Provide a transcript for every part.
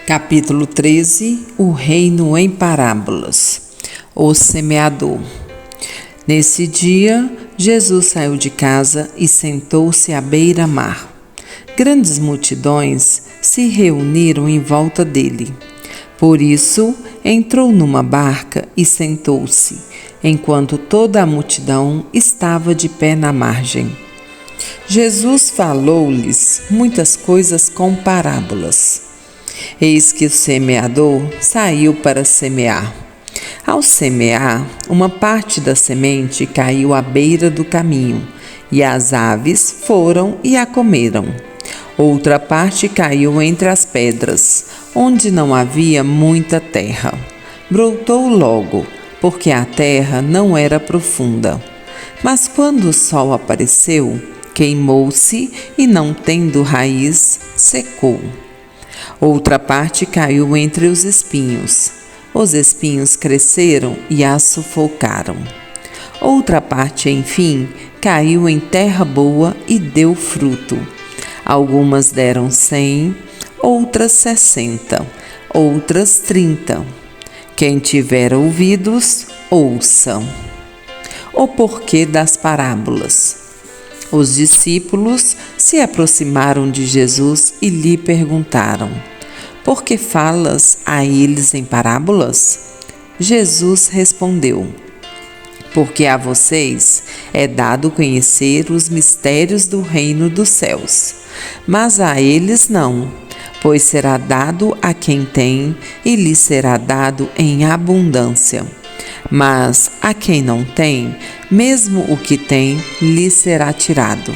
Capítulo 13. O reino em parábolas. O semeador. Nesse dia, Jesus saiu de casa e sentou-se à beira-mar. Grandes multidões se reuniram em volta dele. Por isso, entrou numa barca e sentou-se, enquanto toda a multidão estava de pé na margem. Jesus falou-lhes muitas coisas com parábolas. Eis que o semeador saiu para semear. Ao semear, uma parte da semente caiu à beira do caminho, e as aves foram e a comeram. Outra parte caiu entre as pedras, onde não havia muita terra. Brotou logo, porque a terra não era profunda. Mas quando o sol apareceu, queimou-se e, não tendo raiz, secou. Outra parte caiu entre os espinhos. Os espinhos cresceram e a sufocaram. Outra parte, enfim, caiu em terra boa e deu fruto. Algumas deram 100, outras 60, outras 30. Quem tiver ouvidos, ouça. O porquê das parábolas. Os discípulos se aproximaram de Jesus e lhe perguntaram: por que falas a eles em parábolas? Jesus respondeu: porque a vocês é dado conhecer os mistérios do reino dos céus, mas a eles não, pois será dado a quem tem e lhe será dado em abundância. Mas a quem não tem, mesmo o que tem, lhe será tirado.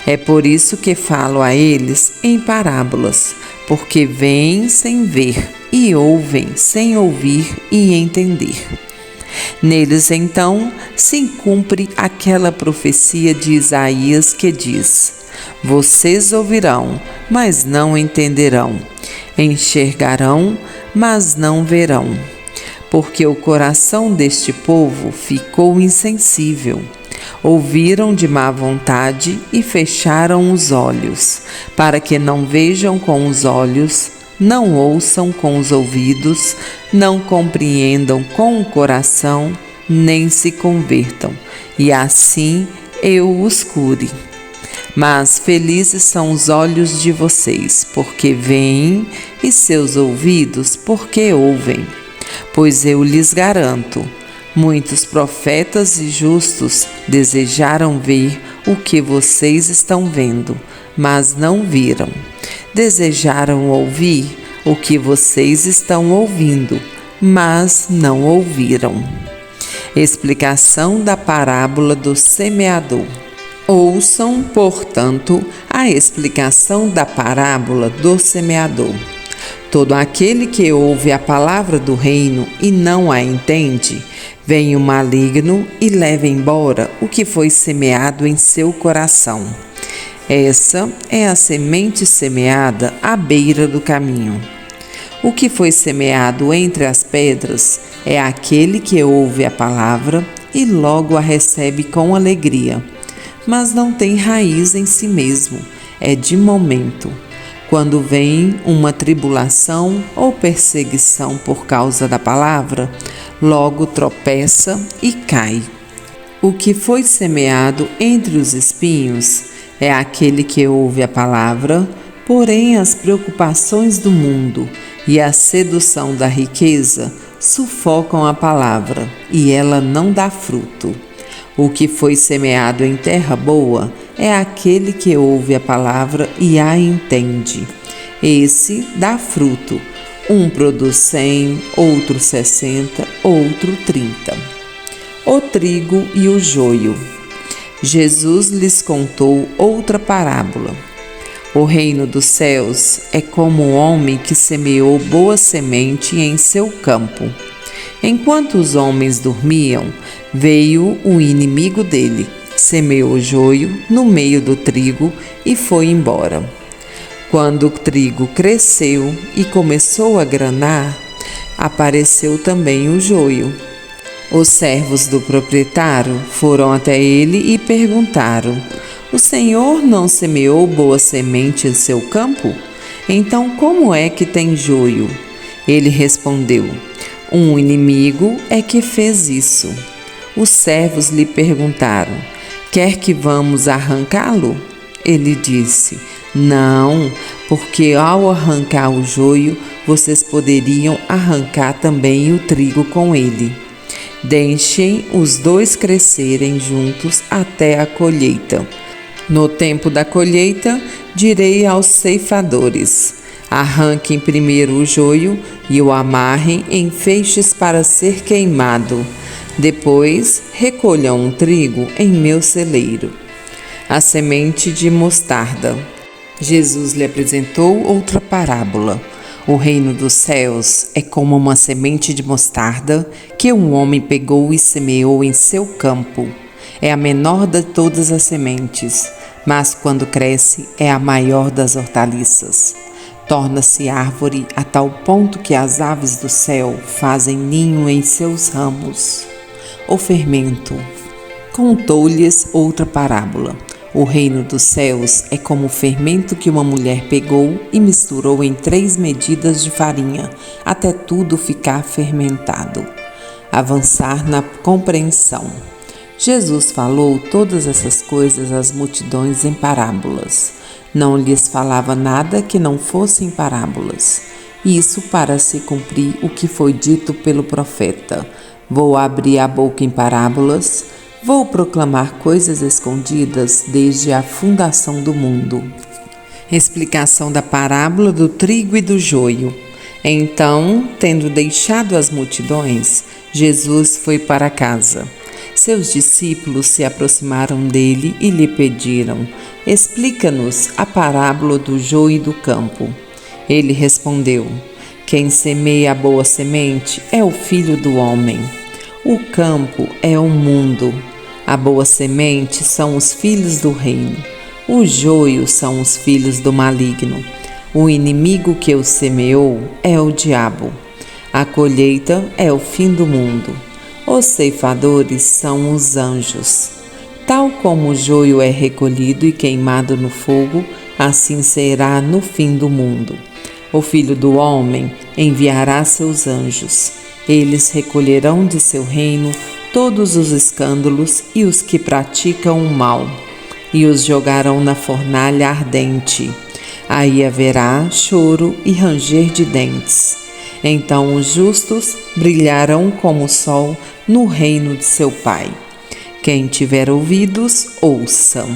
É por isso que falo a eles em parábolas, porque veem sem ver e ouvem sem ouvir e entender. Neles, então, se cumpre aquela profecia de Isaías que diz: vocês ouvirão, mas não entenderão, enxergarão, mas não verão. Porque o coração deste povo ficou insensível. Ouviram de má vontade e fecharam os olhos, para que não vejam com os olhos, não ouçam com os ouvidos, não compreendam com o coração, nem se convertam, e assim eu os cure. Mas felizes são os olhos de vocês, porque veem, e seus ouvidos, porque ouvem. Pois eu lhes garanto, muitos profetas e justos desejaram ver o que vocês estão vendo, mas não viram. Desejaram ouvir o que vocês estão ouvindo, mas não ouviram. Explicação da parábola do semeador. Ouçam, portanto, a explicação da parábola do semeador. Todo aquele que ouve a palavra do reino e não a entende, vem o maligno e leva embora o que foi semeado em seu coração. Essa é a semente semeada à beira do caminho. O que foi semeado entre as pedras é aquele que ouve a palavra e logo a recebe com alegria, mas não tem raiz em si mesmo, é de momento. Quando vem uma tribulação ou perseguição por causa da palavra, logo tropeça e cai. O que foi semeado entre os espinhos é aquele que ouve a palavra, porém as preocupações do mundo e a sedução da riqueza sufocam a palavra e ela não dá fruto. O que foi semeado em terra boa é aquele que ouve a palavra e a entende. Esse dá fruto. Um produz 100, outro 60, outro 30. O trigo e o joio. Jesus lhes contou outra parábola. O reino dos céus é como um homem que semeou boa semente em seu campo. Enquanto os homens dormiam, veio o inimigo dele, semeou joio no meio do trigo e foi embora. Quando o trigo cresceu e começou a granar, apareceu também o joio. Os servos do proprietário foram até ele e perguntaram: o Senhor não semeou boa semente em seu campo? Então, como é que tem joio? Ele respondeu: um inimigo é que fez isso. Os servos lhe perguntaram: quer que vamos arrancá-lo? Ele disse: não, porque ao arrancar o joio, vocês poderiam arrancar também o trigo com ele. Deixem os dois crescerem juntos até a colheita. No tempo da colheita, direi aos ceifadores: arranquem primeiro o joio e o amarrem em feixes para ser queimado. Depois, recolham o trigo em meu celeiro. A semente de mostarda. Jesus lhe apresentou outra parábola. O reino dos céus é como uma semente de mostarda que um homem pegou e semeou em seu campo. É a menor de todas as sementes, mas quando cresce é a maior das hortaliças. Torna-se árvore a tal ponto que as aves do céu fazem ninho em seus ramos. O fermento. Contou-lhes outra parábola. O reino dos céus é como o fermento que uma mulher pegou e misturou em 3 medidas de farinha, até tudo ficar fermentado. Avançar na compreensão. Jesus falou todas essas coisas às multidões em parábolas. Não lhes falava nada que não fosse em parábolas. Isso para se cumprir o que foi dito pelo profeta: vou abrir a boca em parábolas, vou proclamar coisas escondidas desde a fundação do mundo. Explicação da parábola do trigo e do joio. Então, tendo deixado as multidões, Jesus foi para casa. Seus discípulos se aproximaram dele e lhe pediram: explica-nos a parábola do joio e do campo. Ele respondeu: quem semeia a boa semente é o Filho do Homem. O campo é o mundo. A boa semente são os filhos do reino. O joio são os filhos do maligno. O inimigo que o semeou é o diabo. A colheita é o fim do mundo. Os ceifadores são os anjos. Tal como o joio é recolhido e queimado no fogo, assim será no fim do mundo. O Filho do Homem enviará seus anjos. Eles recolherão de seu reino todos os escândalos e os que praticam o mal, e os jogarão na fornalha ardente. Aí haverá choro e ranger de dentes. Então os justos brilharão como o sol no reino de seu Pai. Quem tiver ouvidos, ouça.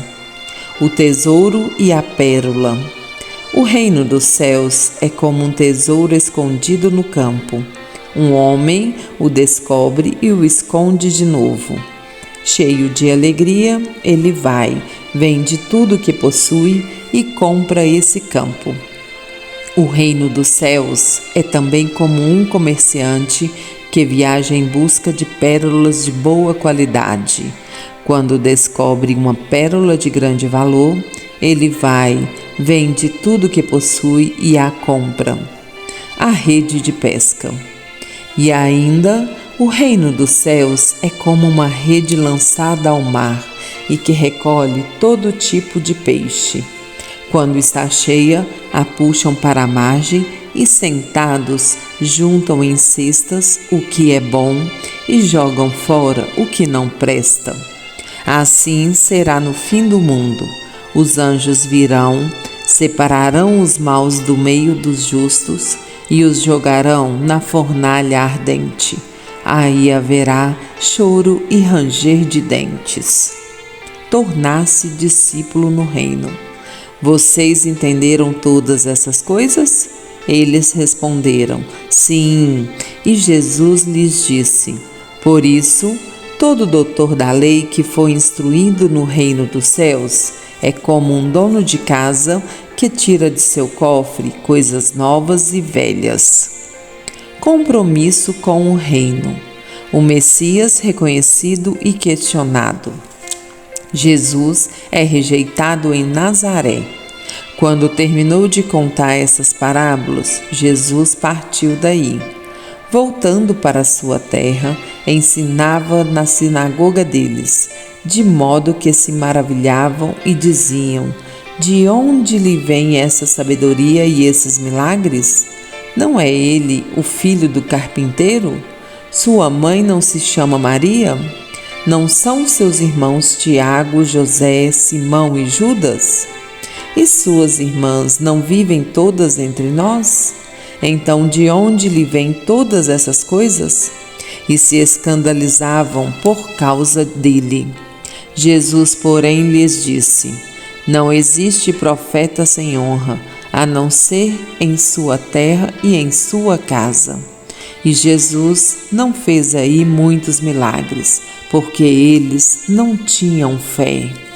O tesouro e a pérola. O reino dos céus é como um tesouro escondido no campo. Um homem o descobre e o esconde de novo. Cheio de alegria, ele vai, vende tudo o que possui e compra esse campo. O reino dos céus é também como um comerciante que viaja em busca de pérolas de boa qualidade. Quando descobre uma pérola de grande valor, ele vai, vende tudo o que possui e a compra. A rede de pesca. E ainda, o reino dos céus é como uma rede lançada ao mar e que recolhe todo tipo de peixe. Quando está cheia, a puxam para a margem e, sentados, juntam em cestas o que é bom e jogam fora o que não presta. Assim será no fim do mundo. Os anjos virão, separarão os maus do meio dos justos e os jogarão na fornalha ardente. Aí haverá choro e ranger de dentes. Tornar-se discípulo no reino. Vocês entenderam todas essas coisas? Eles responderam: sim. E Jesus lhes disse: por isso, todo doutor da lei que foi instruído no reino dos céus é como um dono de casa que tira de seu cofre coisas novas e velhas. Compromisso com o reino. O Messias reconhecido e questionado. Jesus é rejeitado em Nazaré. Quando terminou de contar essas parábolas, Jesus partiu daí. Voltando para sua terra, ensinava na sinagoga deles, de modo que se maravilhavam e diziam: De onde lhe vem essa sabedoria e esses milagres? Não é ele o filho do carpinteiro? Sua mãe não se chama Maria? Não são seus irmãos Tiago, José, Simão e Judas? E suas irmãs não vivem todas entre nós? Então de onde lhe vêm todas essas coisas? E se escandalizavam por causa dele. Jesus, porém, lhes disse: Não existe profeta sem honra, a não ser em sua terra e em sua casa. E Jesus não fez aí muitos milagres, porque eles não tinham fé.